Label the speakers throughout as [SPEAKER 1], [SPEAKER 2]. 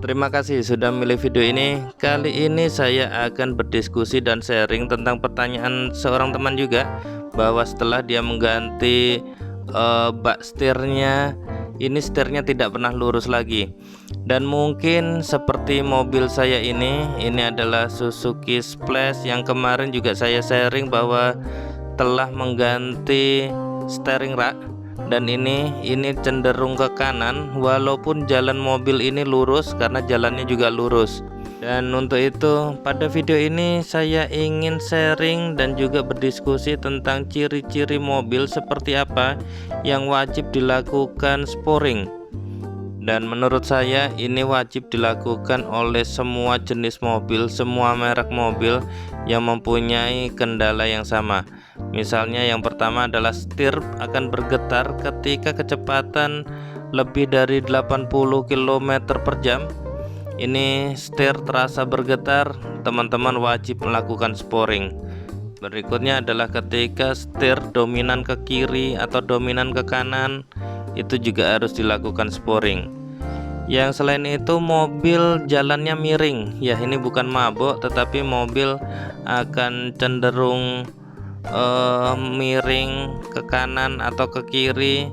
[SPEAKER 1] Terima kasih sudah milih video ini. Kali ini saya akan berdiskusi dan sharing tentang pertanyaan seorang teman juga, bahwa setelah dia mengganti bak setirnya, ini setirnya tidak pernah lurus lagi. Dan mungkin seperti mobil saya ini adalah Suzuki Splash yang kemarin juga saya sharing bahwa telah mengganti steering rack, dan ini cenderung ke kanan walaupun jalan mobil ini lurus karena jalannya juga lurus. Dan untuk itu pada video ini saya ingin sharing dan juga berdiskusi tentang ciri-ciri mobil seperti apa yang wajib dilakukan sporing. Dan menurut saya ini wajib dilakukan oleh semua jenis mobil, semua merek mobil yang mempunyai kendala yang sama. Misalnya yang pertama adalah setir akan bergetar ketika kecepatan lebih dari 80 km per jam. Ini setir terasa bergetar, teman-teman wajib melakukan sporing. Berikutnya adalah ketika setir dominan ke kiri atau dominan ke kanan, itu juga harus dilakukan sporing. Yang selain itu mobil jalannya miring, ya ini bukan mabuk tetapi mobil akan cenderung miring ke kanan atau ke kiri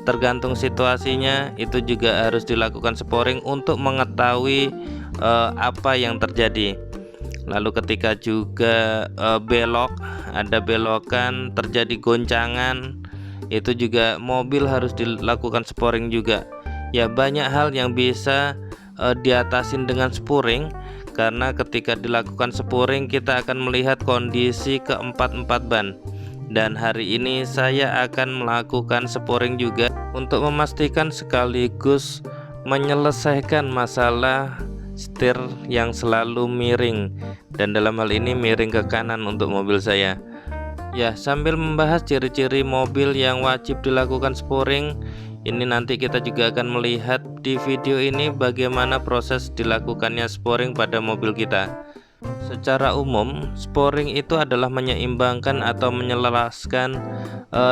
[SPEAKER 1] tergantung situasinya. Itu juga harus dilakukan sporing untuk mengetahui apa yang terjadi. Lalu ketika juga belok, ada belokan terjadi goncangan, itu juga mobil harus dilakukan sporing juga. Ya banyak hal yang bisa diatasin dengan sporing, karena ketika dilakukan sporing kita akan melihat kondisi keempat-empat ban. Dan hari ini saya akan melakukan sporing juga untuk memastikan sekaligus menyelesaikan masalah setir yang selalu miring, dan dalam hal ini miring ke kanan untuk mobil saya. Ya, sambil membahas ciri-ciri mobil yang wajib dilakukan sporing, ini nanti kita juga akan melihat di video ini bagaimana proses dilakukannya sporing pada mobil kita. Secara umum, sporing itu adalah menyeimbangkan atau menyelaraskan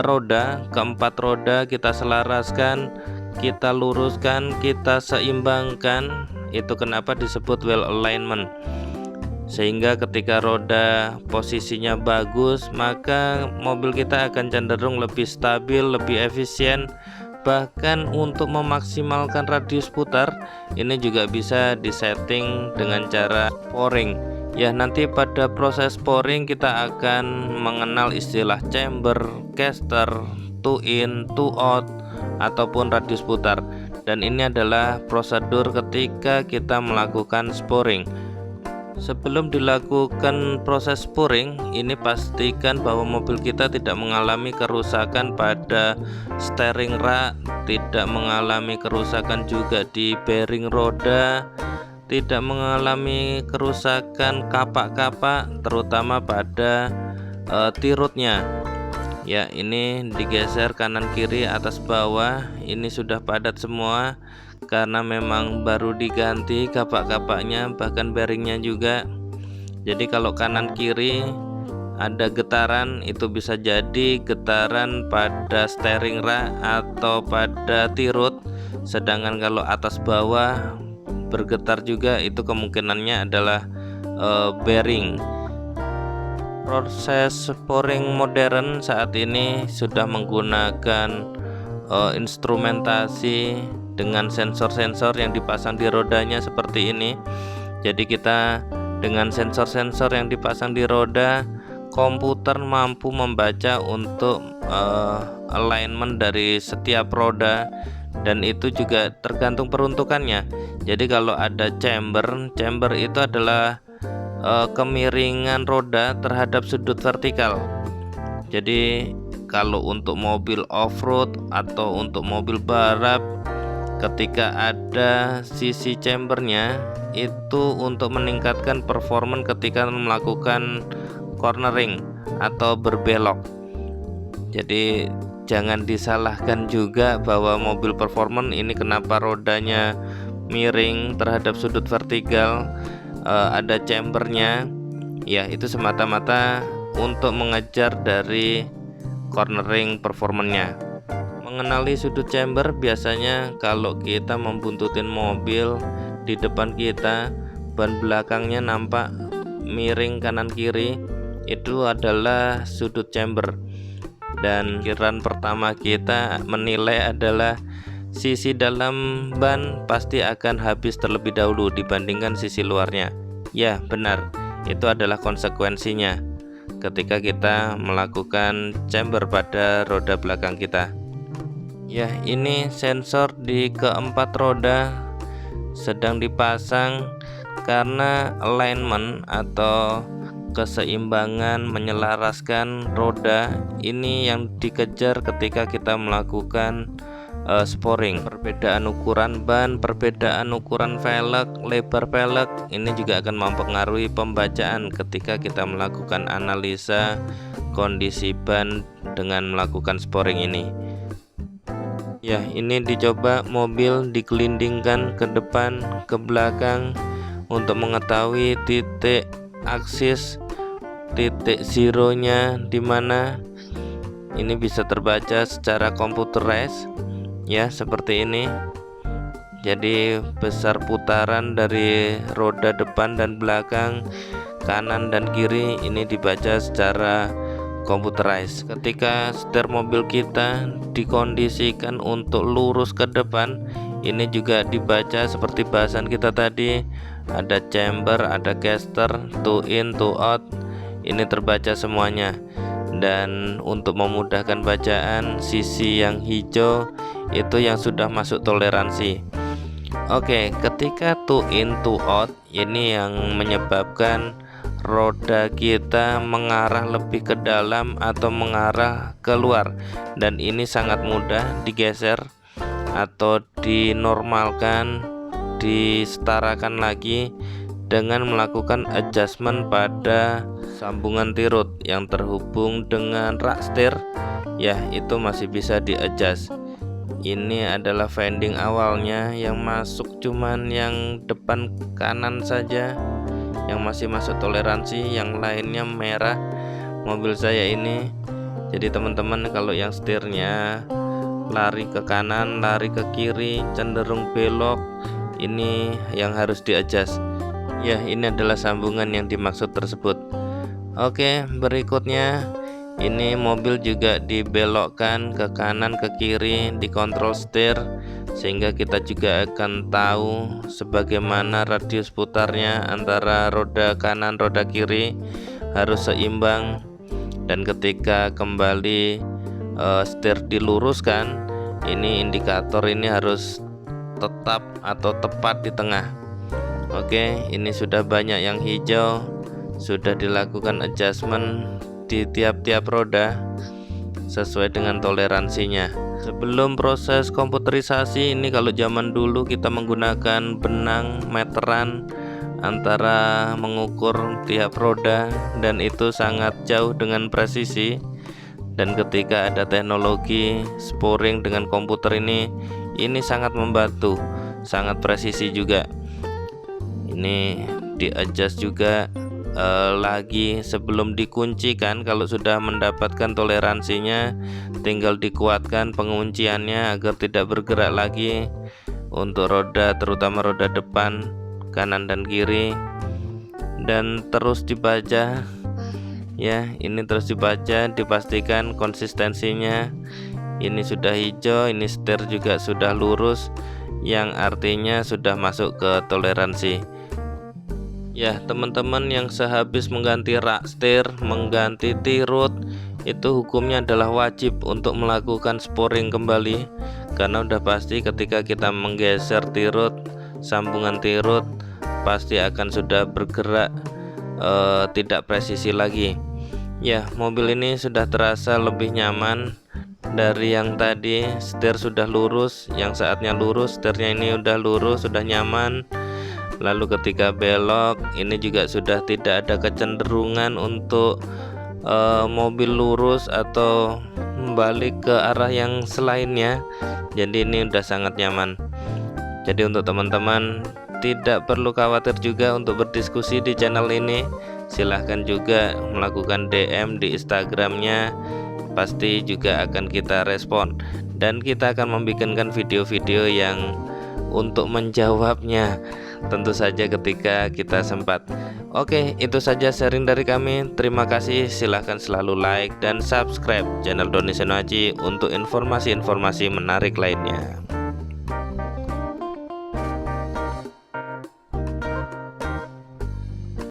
[SPEAKER 1] roda, keempat roda kita selaraskan, kita luruskan, kita seimbangkan. Itu kenapa disebut well alignment. Sehingga ketika roda posisinya bagus, maka mobil kita akan cenderung lebih stabil, lebih efisien. Bahkan untuk memaksimalkan radius putar, ini juga bisa disetting dengan cara sporing. Ya, nanti pada proses sporing kita akan mengenal istilah chamber, caster, two in, two out, ataupun radius putar. Dan ini adalah prosedur ketika kita melakukan sporing. Sebelum dilakukan proses sporing, ini pastikan bahwa mobil kita tidak mengalami kerusakan pada steering rack, tidak mengalami kerusakan juga di bearing roda, tidak mengalami kerusakan kapak-kapak, terutama pada tirutnya. Ya, ini digeser kanan kiri atas bawah, ini sudah padat semua karena memang baru diganti kapak-kapaknya, bahkan bearingnya juga. Jadi kalau kanan kiri ada getaran, itu bisa jadi getaran pada steering rack atau pada tirut. Sedangkan kalau atas bawah bergetar juga, itu kemungkinannya adalah bearing. Proses sporing modern saat ini sudah menggunakan instrumentasi dengan sensor-sensor yang dipasang di rodanya seperti ini. Jadi kita dengan sensor-sensor yang dipasang di roda, komputer mampu membaca untuk alignment dari setiap roda, dan itu juga tergantung peruntukannya. Jadi kalau ada chamber itu adalah kemiringan roda terhadap sudut vertikal. Jadi kalau untuk mobil off-road atau untuk mobil balap, ketika ada sisi chambernya, itu untuk meningkatkan performa ketika melakukan cornering atau berbelok. Jadi jangan disalahkan juga bahwa mobil performance ini kenapa rodanya miring terhadap sudut vertikal, ada chambernya. Ya, itu semata-mata untuk mengejar dari cornering performanya. Mengenali sudut chamber, biasanya kalau kita membuntutin mobil di depan kita, ban belakangnya nampak miring kanan kiri, itu adalah sudut chamber. Dan pikiran pertama kita menilai adalah sisi dalam ban pasti akan habis terlebih dahulu dibandingkan sisi luarnya. Ya benar, itu adalah konsekuensinya ketika kita melakukan chamber pada roda belakang kita. Ya, ini sensor di keempat roda sedang dipasang karena alignment atau keseimbangan menyelaraskan roda ini yang dikejar ketika kita melakukan sporing. Perbedaan ukuran ban, perbedaan ukuran velg, lebar velg ini juga akan mempengaruhi pembacaan ketika kita melakukan analisa kondisi ban dengan melakukan sporing ini. Ya, ini dicoba mobil digelindingkan ke depan, ke belakang untuk mengetahui titik aksis, titik zeronya di mana. Ini bisa terbaca secara computerized, ya seperti ini. Jadi besar putaran dari roda depan dan belakang, kanan dan kiri ini dibaca secara computerized. Ketika setir mobil kita dikondisikan untuk lurus ke depan, ini juga dibaca seperti bahasan kita tadi, ada chamber, ada caster, two in, two out, ini terbaca semuanya. Dan untuk memudahkan bacaan, sisi yang hijau itu yang sudah masuk toleransi. Oke, ketika two in, two out, ini yang menyebabkan roda kita mengarah lebih ke dalam atau mengarah keluar, dan ini sangat mudah digeser atau dinormalkan, disetarakan lagi dengan melakukan adjustment pada sambungan tirut yang terhubung dengan rak setir. Ya, itu masih bisa di-adjust. Ini adalah fending awalnya yang masuk cuman yang depan kanan saja yang masih masuk toleransi, yang lainnya merah mobil saya ini. Jadi teman-teman kalau yang setirnya lari ke kanan, lari ke kiri, cenderung belok, ini yang harus di-adjust. Ya, ini adalah sambungan yang dimaksud tersebut. Oke, berikutnya ini mobil juga dibelokkan ke kanan ke kiri, dikontrol setir, sehingga kita juga akan tahu sebagaimana radius putarnya antara roda kanan roda kiri harus seimbang. Dan ketika kembali setir diluruskan, ini indikator ini harus tetap atau tepat di tengah. Oke, ini sudah banyak yang hijau, sudah dilakukan adjustment di tiap-tiap roda sesuai dengan toleransinya. Sebelum proses komputerisasi ini, kalau zaman dulu kita menggunakan benang meteran antara mengukur tiap roda, dan itu sangat jauh dengan presisi. Dan ketika ada teknologi sporing dengan komputer ini sangat membantu, sangat presisi juga. Ini di-adjust juga lagi sebelum dikuncikan. Kalau sudah mendapatkan toleransinya, tinggal dikuatkan pengunciannya agar tidak bergerak lagi untuk roda, terutama roda depan, kanan dan kiri. Dan terus dibaca, ya ini terus dibaca, dipastikan konsistensinya. Ini sudah hijau, ini setir juga sudah lurus, yang artinya sudah masuk ke toleransi. Ya teman-teman, yang sehabis mengganti rak setir, mengganti tirut, itu hukumnya adalah wajib untuk melakukan sporing kembali, karena udah pasti ketika kita menggeser tirut, sambungan tirut pasti akan sudah bergerak tidak presisi lagi. Ya, mobil ini sudah terasa lebih nyaman dari yang tadi. Setir sudah lurus, yang saatnya lurus, setirnya ini udah lurus, sudah nyaman. Lalu ketika belok ini juga sudah tidak ada kecenderungan untuk mobil lurus atau balik ke arah yang selainnya. Jadi ini udah sangat nyaman. Jadi untuk teman-teman tidak perlu khawatir juga untuk berdiskusi di channel ini. Silahkan juga melakukan DM di Instagramnya, pasti juga akan kita respon. Dan kita akan membikinkan video-video yang untuk menjawabnya, tentu saja ketika kita sempat. Oke, itu saja sharing dari kami. Terima kasih. Silahkan selalu like dan subscribe channel Doni Seno Aji untuk informasi-informasi menarik lainnya.